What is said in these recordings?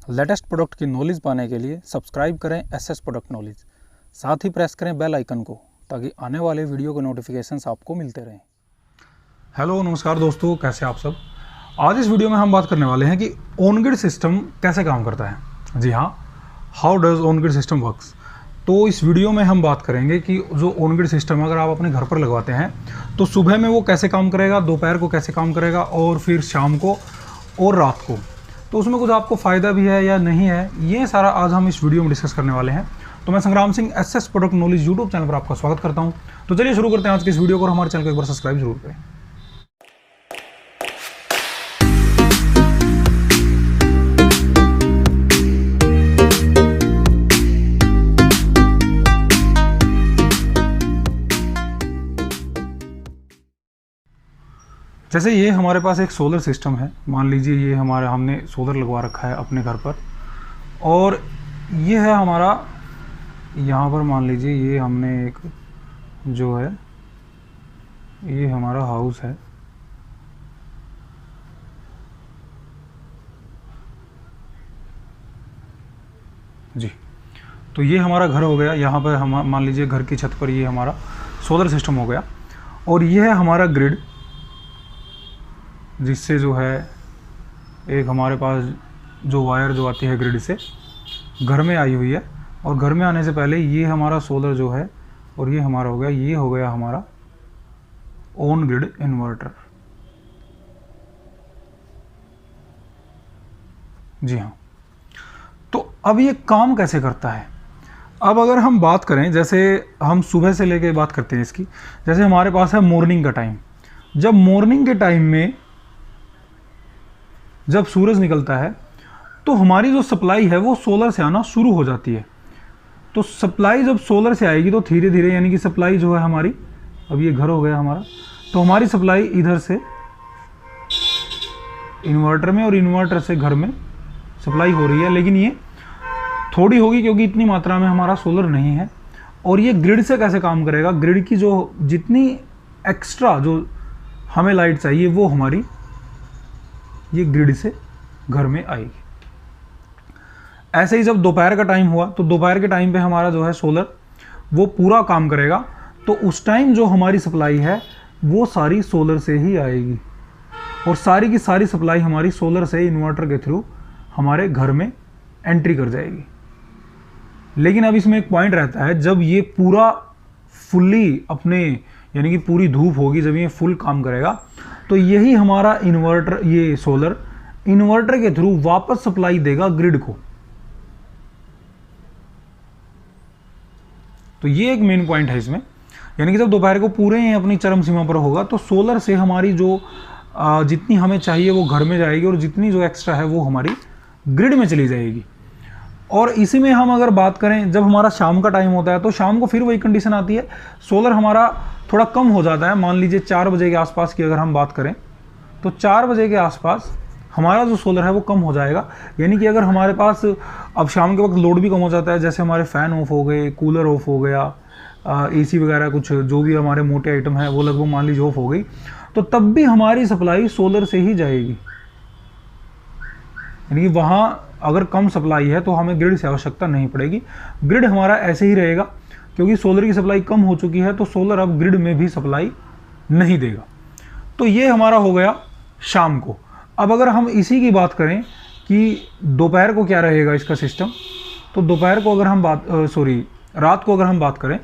Latest product की knowledge पाने के लिए सब्सक्राइब करें एसएस प्रोडक्ट नॉलेज, साथ ही प्रेस करें बेल आइकन को ताकि आने वाले वीडियो के नोटिफिकेशंस आपको मिलते रहें। हेलो नमस्कार दोस्तों, कैसे आप सब। आज इस वीडियो में हम बात करने वाले हैं कि ऑन ग्रिड सिस्टम कैसे काम करता है। जी हाँ, how does on grid system works. तो इस वीडियो में हम बात करेंगे कि जो ऑन ग्रिड सिस्टम अगर आप अपने घर पर लगवाते हैं तो सुबह में वो कैसे काम करेगा, दोपहर को कैसे काम करेगा और फिर शाम को और रात को, तो उसमें कुछ आपको फ़ायदा भी है या नहीं है, ये सारा आज हम इस वीडियो में डिस्कस करने वाले हैं। तो मैं संग्राम Singh SS product knowledge YouTube channel पर आपका स्वागत करता हूं। तो चलिए शुरू करते हैं आज के इस वीडियो को और हमारे चैनल को एक बार सब्सक्राइब जरूर करें। जैसे ये हमारे पास एक सोलर सिस्टम है, मान लीजिए ये हमने सोलर लगवा रखा है अपने घर पर, और ये है हमारा, यहाँ पर मान लीजिए ये हमने एक जो है ये हमारा हाउस है। जी, तो ये हमारा घर हो गया। यहाँ पर हम मान लीजिए घर की छत पर ये हमारा सोलर सिस्टम हो गया, और ये है हमारा ग्रिड, जिससे जो है एक हमारे पास जो वायर जो आती है ग्रिड से घर में आई हुई है, और घर में आने से पहले ये हमारा सोलर जो है, और ये हमारा हो गया, ये हो गया हमारा ऑन ग्रिड इन्वर्टर। जी हाँ, तो अब ये काम कैसे करता है। अब अगर हम बात करें, जैसे हम सुबह से लेके बात करते हैं इसकी, जैसे हमारे पास है मॉर्निंग का टाइम। जब मॉर्निंग के टाइम में जब सूरज निकलता है तो हमारी जो सप्लाई है वो सोलर से आना शुरू हो जाती है। तो सप्लाई जब सोलर से आएगी तो धीरे धीरे, यानी कि सप्लाई जो है हमारी, अब ये घर हो गया हमारा, तो हमारी सप्लाई इधर से इन्वर्टर में और इन्वर्टर से घर में सप्लाई हो रही है, लेकिन ये थोड़ी होगी क्योंकि इतनी मात्रा में हमारा सोलर नहीं है। और ये ग्रिड से कैसे काम करेगा, ग्रिड की जो जितनी एक्स्ट्रा जो हमें लाइट चाहिए वो हमारी ये ग्रिड से घर में आएगी। ऐसे ही जब दोपहर का टाइम हुआ तो दोपहर के टाइम पे हमारा जो है सोलर वो पूरा काम करेगा, तो उस टाइम जो हमारी सप्लाई है वो सारी सोलर से ही आएगी, और सारी की सारी सप्लाई हमारी सोलर से इन्वर्टर के थ्रू हमारे घर में एंट्री कर जाएगी। लेकिन अब इसमें एक पॉइंट रहता है, जब ये पूरा फुल्ली अपने, यानी कि पूरी धूप होगी, जब ये फुल काम करेगा, तो यही हमारा इन्वर्टर, ये सोलर इन्वर्टर के थ्रू वापस सप्लाई देगा ग्रिड को। तो ये एक मेन पॉइंट है इसमें, यानी कि जब दोपहर को पूरे ही अपनी चरम सीमा पर होगा तो सोलर से हमारी जो जितनी हमें चाहिए वो घर में जाएगी, और जितनी जो एक्स्ट्रा है वो हमारी ग्रिड में चली जाएगी। और इसी में हम अगर बात करें, जब हमारा शाम का टाइम होता है तो शाम को फिर वही कंडीशन आती है, सोलर हमारा थोड़ा कम हो जाता है। मान लीजिए 4 बजे के आसपास की अगर हम बात करें तो 4 बजे के आसपास हमारा जो सोलर है वो कम हो जाएगा। यानी कि अगर हमारे पास अब शाम के वक्त लोड भी कम हो जाता है, जैसे हमारे फ़ैन ऑफ हो गए, कूलर ऑफ हो गया, एसी वगैरह कुछ जो भी हमारे मोटे आइटम है वो लगभग मान लीजिए ऑफ हो गई, तो तब भी हमारी सप्लाई सोलर से ही जाएगी। यानी कि वहाँ अगर कम सप्लाई है तो हमें ग्रिड से आवश्यकता नहीं पड़ेगी, ग्रिड हमारा ऐसे ही रहेगा, क्योंकि सोलर की सप्लाई कम हो चुकी है तो सोलर अब ग्रिड में भी सप्लाई नहीं देगा। तो ये हमारा हो गया शाम को। अब अगर हम इसी की बात करें कि दोपहर को क्या रहेगा इसका सिस्टम, तो दोपहर को अगर हम रात को अगर हम बात करें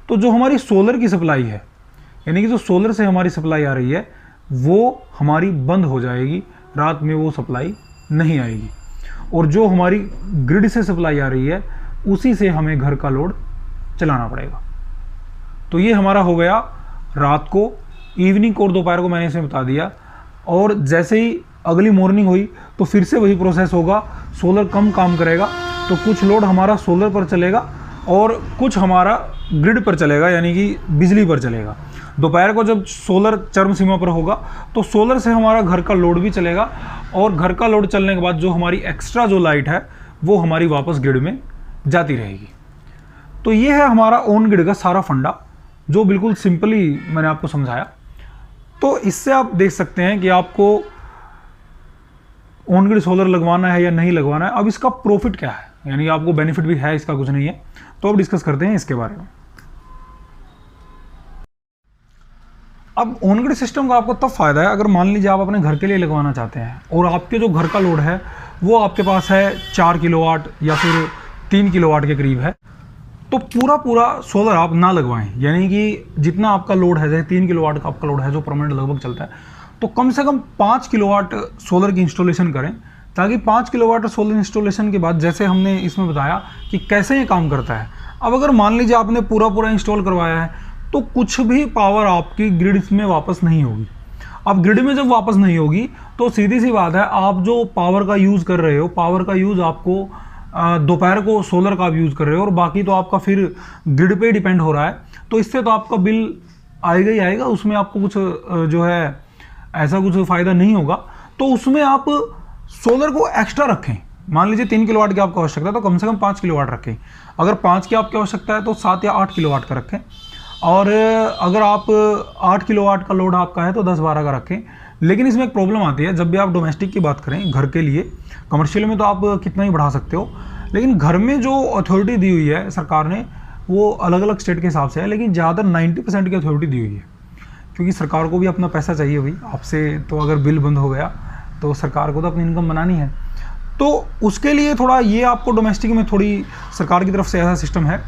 तो जो हमारी सोलर की सप्लाई है, यानी कि जो सोलर से हमारी सप्लाई आ रही है वो हमारी बंद हो जाएगी, रात में वो सप्लाई नहीं आएगी, और जो हमारी ग्रिड से सप्लाई आ रही है उसी से हमें घर का लोड चलाना पड़ेगा। तो ये हमारा हो गया रात को, इवनिंग को और दोपहर को मैंने इसमें बता दिया। और जैसे ही अगली मॉर्निंग हुई तो फिर से वही प्रोसेस होगा, सोलर कम काम करेगा तो कुछ लोड हमारा सोलर पर चलेगा और कुछ हमारा ग्रिड पर चलेगा, यानी कि बिजली पर चलेगा। दोपहर को जब सोलर चरम सीमा पर होगा तो सोलर से हमारा घर का लोड भी चलेगा, और घर का लोड चलने के बाद जो हमारी एक्स्ट्रा जो लाइट है वो हमारी वापस ग्रिड में जाती रहेगी। तो ये है हमारा ऑन ग्रिड का सारा फंडा, जो बिल्कुल सिंपली मैंने आपको समझाया। तो इससे आप देख सकते हैं कि आपको ऑन ग्रिड सोलर लगवाना है या नहीं लगवाना है। अब इसका प्रॉफिट क्या है, यानी आपको बेनिफिट भी है, इसका कुछ नहीं है, तो अब डिस्कस करते हैं इसके बारे में। अब ऑन ग्रिड सिस्टम का आपको तब फायदा है अगर मान लीजिए आप अपने घर के लिए लगवाना चाहते हैं और आपके जो घर का लोड है वो आपके पास है 4 किलोवाट या फिर 3 किलोवाट के करीब है, तो पूरा सोलर आप ना लगवाएं। यानी कि जितना आपका लोड है, जैसे 3 किलोवाट का आपका लोड है जो परमानेंट लगभग चलता है, तो कम से कम 5 किलोवाट सोलर की इंस्टॉलेशन करें, ताकि 5 किलोवाट सोलर इंस्टॉलेशन के बाद, जैसे हमने इसमें बताया कि कैसे ये काम करता है। अब अगर मान लीजिए आपने पूरा इंस्टॉल करवाया है तो कुछ भी पावर आपकी ग्रिड में वापस नहीं होगी। अब ग्रिड में जब वापस नहीं होगी तो सीधी सी बात है, आप जो पावर का यूज़ कर रहे हो, पावर का यूज़ आपको दोपहर को सोलर का आप यूज़ कर रहे हो और बाकी तो आपका फिर ग्रिड पे डिपेंड हो रहा है, तो इससे तो आपका बिल आएगा ही आएगा, उसमें आपको कुछ जो है ऐसा कुछ फ़ायदा नहीं होगा। तो उसमें आप सोलर को एक्स्ट्रा रखें। मान लीजिए 3 किलोवाट की आपको आवश्यकता है तो कम से कम 5 किलोवाट रखें। अगर 5 की आपकी आवश्यकता है तो 7 या 8 किलोवाट का रखें, और अगर आप 8 किलोवाट का लोड आपका है तो 10-12 का रखें। लेकिन इसमें एक प्रॉब्लम आती है, जब भी आप डोमेस्टिक की बात करें घर के लिए, कमर्शियल में तो आप कितना ही बढ़ा सकते हो, लेकिन घर में जो अथॉरिटी दी हुई है सरकार ने वो अलग अलग स्टेट के हिसाब से है, लेकिन ज़्यादातर 90% की अथॉरिटी दी हुई है, क्योंकि सरकार को भी अपना पैसा चाहिए भाई आपसे। तो अगर बिल बंद हो गया तो सरकार को तो अपनी इनकम बनानी है, तो उसके लिए थोड़ा ये आपको डोमेस्टिक में थोड़ी सरकार की तरफ से ऐसा सिस्टम है।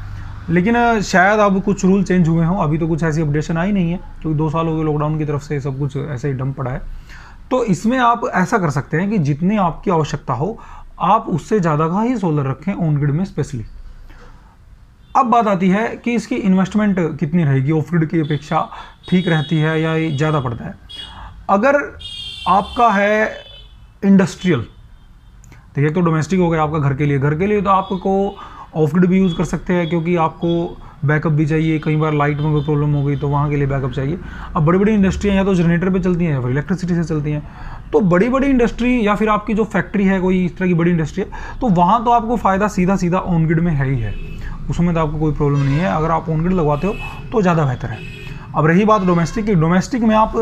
लेकिन शायद अब कुछ रूल चेंज हुए हों, अभी तो कुछ ऐसी अपडेशन आई नहीं है, क्योंकि 2 साल हो गए लॉकडाउन की तरफ से, सब कुछ ऐसे ही डंप पड़ा है। तो इसमें आप ऐसा कर सकते हैं कि जितनी आपकी आवश्यकता हो आप उससे ज़्यादा का ही सोलर रखें ऑन ग्रिड में स्पेशली। अब बात आती है कि इसकी इन्वेस्टमेंट कितनी रहेगी, ऑफ ग्रिड की अपेक्षा ठीक रहती है या ज़्यादा पड़ता है। अगर आपका है इंडस्ट्रियल, देखिए तो डोमेस्टिक हो गया आपका घर के लिए तो आपको ऑफ ग्रिड भी यूज़ कर सकते हैं, क्योंकि आपको बैकअप भी चाहिए, कई बार लाइट में कोई प्रॉब्लम हो गई तो वहाँ के लिए बैकअप चाहिए। अब बड़ी इंडस्ट्रियाँ या तो जनरेटर पे चलती हैं या फिर इलेक्ट्रिसिटी से चलती हैं, तो बड़ी इंडस्ट्री या फिर आपकी जो फैक्ट्री है कोई इस तरह की बड़ी इंडस्ट्री है, तो वहाँ तो आपको फ़ायदा सीधा ऑन ग्रिड में है ही है, उसमें तो आपको कोई प्रॉब्लम नहीं है। अगर आप ऑन ग्रिड लगवाते हो तो ज़्यादा बेहतर है। अब रही बात डोमेस्टिक की, डोमेस्टिक में आप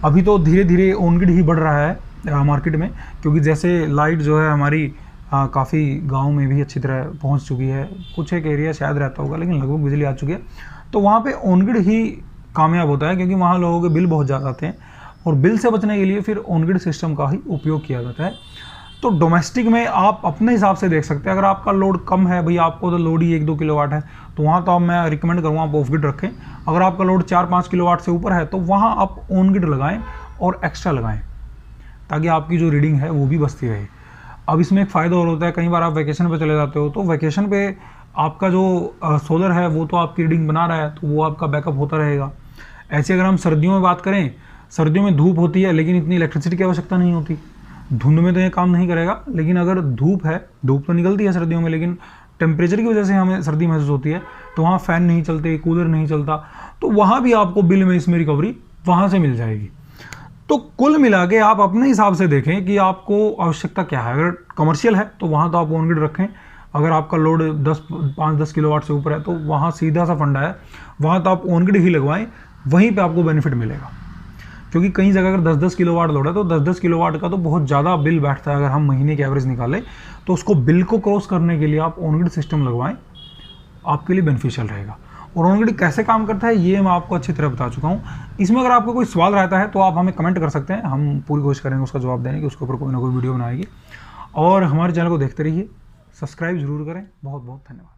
अभी तो धीरे ऑन ग्रिड ही बढ़ रहा है मार्केट में, क्योंकि जैसे लाइट जो है हमारी काफ़ी गांव में भी अच्छी तरह पहुंच चुकी है, कुछ एक एरिया शायद रहता होगा लेकिन लगभग बिजली आ चुकी है, तो वहाँ पे ऑन ग्रिड ही कामयाब होता है, क्योंकि वहाँ लोगों के बिल बहुत ज़्यादा आते हैं और बिल से बचने के लिए फिर ऑन ग्रिड सिस्टम का ही उपयोग किया जाता है। तो डोमेस्टिक में आप अपने हिसाब से देख सकते हैं, अगर आपका लोड कम है, भाई आपको तो लोड ही 1-2 किलोवाट है, तो वहाँ तो मैं रिकमेंड करूँगा आप ऑफ ग्रिड रखें। अगर आपका लोड 4-5 किलोवाट से ऊपर है तो वहाँ आप ऑन ग्रिड लगाएँ और एक्स्ट्रा लगाएँ, ताकि आपकी जो रीडिंग है वो भी बचती रहे। अब इसमें एक फ़ायदा और होता है, कई बार आप वैकेशन पे चले जाते हो, तो वैकेशन पे आपका जो सोलर है वो तो आपकी रीडिंग बना रहा है, तो वो आपका बैकअप होता रहेगा। ऐसे अगर हम सर्दियों में बात करें, सर्दियों में धूप होती है लेकिन इतनी इलेक्ट्रिसिटी की आवश्यकता नहीं होती, धुंध में तो ये काम नहीं करेगा। लेकिन अगर धूप है, धूप तो निकलती है सर्दियों में, लेकिन टेम्परेचर की वजह से हमें सर्दी महसूस होती है, तो वहाँ फ़ैन नहीं चलते, कूलर नहीं चलता, तो वहाँ भी आपको बिल में इसमें रिकवरी वहाँ से मिल जाएगी। तो कुल मिला के आप अपने हिसाब से देखें कि आपको आवश्यकता क्या है। अगर कमर्शियल है तो वहाँ तो आप ऑन ग्रिड रखें, अगर आपका लोड 5-10 किलोवाट से ऊपर है तो वहाँ सीधा सा फंडा है, वहाँ तो आप ऑन ग्रिड ही लगवाएं, वहीं पे आपको बेनिफिट मिलेगा। क्योंकि कई जगह अगर 10-10 किलोवाट लोड है तो 10-10 किलोवाट का तो बहुत ज़्यादा बिल बैठता है। अगर हम महीने की एवरेज निकालें तो उसको बिल को क्रॉस करने के लिए आप ऑन ग्रिड सिस्टम लगवाएं, आपके लिए बेनिफिशियल रहेगा। और ऑन ग्रिड कैसे काम करता है ये मैं आपको अच्छी तरह बता चुका हूँ। इसमें अगर आपको कोई सवाल रहता है तो आप हमें कमेंट कर सकते हैं, हम पूरी कोशिश करेंगे उसका जवाब देने की, उसके ऊपर कोई ना कोई वीडियो बनाएगी। और हमारे चैनल को देखते रहिए, सब्सक्राइब जरूर करें। बहुत बहुत धन्यवाद।